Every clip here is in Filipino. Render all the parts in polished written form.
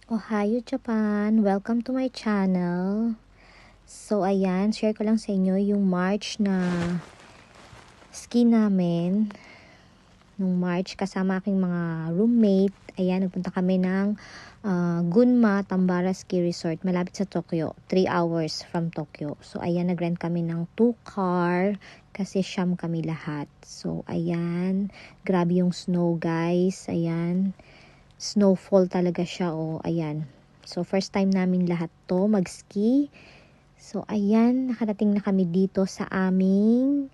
Ohayo Japan! Welcome to my channel. So ayan, share ko lang sa inyo yung March na ski namin. Nung March kasama aking mga roommate. Ayan, nagpunta kami ng Gunma Tambara Ski Resort malapit sa Tokyo. 3 hours from Tokyo. So ayan, nag-rent kami ng 2 car kasi siyam kami lahat. So ayan, grabe yung snow guys. Ayan. Snowfall talaga siya, oh, ayan. So, first time namin lahat to mag-ski. So, ayan, nakarating na kami dito sa aming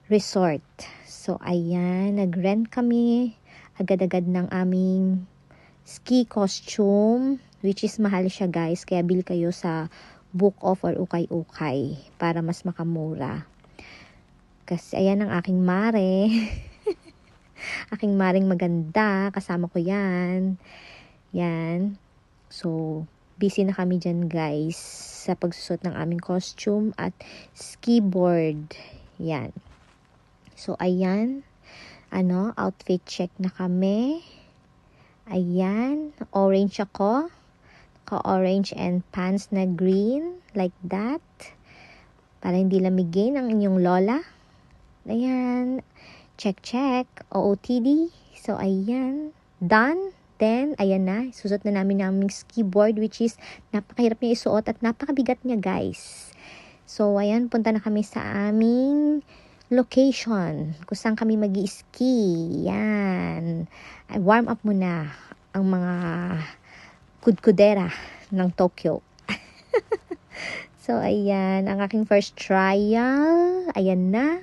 resort. So, ayan, nag-rent kami agad-agad ng aming ski costume, which is mahal siya guys, kaya bill kayo sa Book Off or Ukay-Ukay para mas makamura. Kasi, ayan ang aking mare. Aking maring maganda, kasama ko yan. Yan. So, busy na kami dyan guys sa pagsusot ng aming costume at ski board. Yan. So, ayan. Outfit check na kami. Ayan. Orange ako. Ka-orange and pants na green. Like that. Para hindi lamigin ang inyong lola. Ayan. Check. OOTD. So, ayan. Done. Then, ayan na. Susot na namin ng aming ski board, which is napakahirap niya isuot at napakabigat niya, guys. So, ayan. Punta na kami sa aming location. Kung saan kami mag-ski. Yan. Ay, warm up muna ang mga kudkudera ng Tokyo. So, ayan. Ang aking first trial. Ayan na.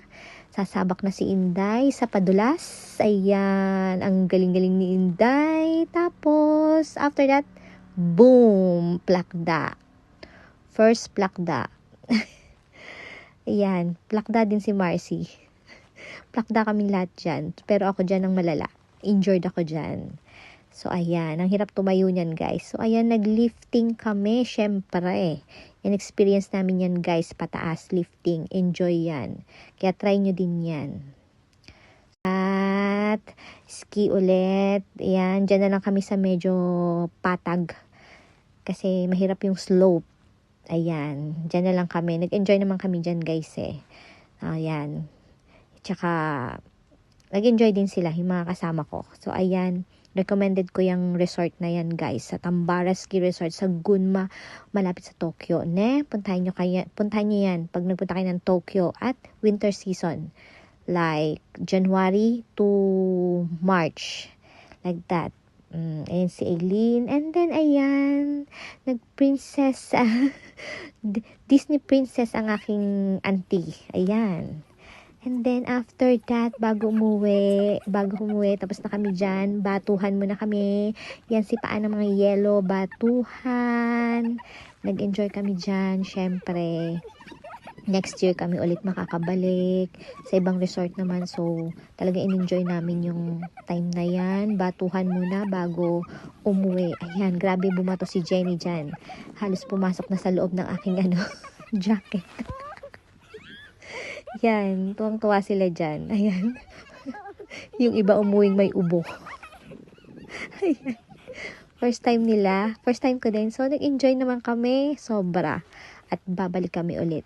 Sasabak na si Inday sa padulas. Ayan, ang galing-galing ni Inday. Tapos, after that, boom, plakda. First plakda. Ayan, plakda din si Marcy. Plakda kaming lahat dyan. Pero ako dyan ang malala. Injured ako dyan. So, ayan, ang hirap tumayo niyan, guys. So, ayan, naglifting kami, syempre. Yan, experience namin yan, guys, pataas, lifting. Enjoy yan. Kaya try nyo din yan. At, ski ulit. Ayan, dyan na lang kami sa medyo patag. Kasi mahirap yung slope. Ayan, dyan na lang kami. Nag-enjoy naman kami dyan, guys, eh. Ayan. Tsaka, nag-enjoy din sila, yung mga kasama ko. So, ayan. Recommended ko yung resort na yan, guys. Sa Tambara Ski Resort sa Gunma, malapit sa Tokyo. Puntahan nyo yan pag nagpunta kayo ng Tokyo at winter season. Like, January to March. Like that. Ayan si Aileen. And then, ayan, nag-princess. Disney princess ang aking auntie. Ayan. And then, after that, bago umuwi, tapos na kami dyan, batuhan muna kami. Yan, sipaan ng mga yellow, batuhan. Nag-enjoy kami dyan, syempre. Next year kami ulit makakabalik sa ibang resort naman. So, talaga in-enjoy namin yung time na yan. Batuhan muna bago umuwi. Ayan, grabe bumato si Jenny dyan. Halos pumasok na sa loob ng aking jacket. Yan, tuwang-tuwa sila dyan. Ayan. Yung iba umuwing may ubo. Ayan. First time ko din. So, nag-enjoy naman kami. Sobra. At babalik kami ulit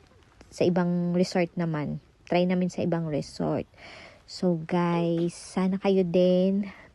sa ibang resort naman. Try namin sa ibang resort. So, guys, sana kayo din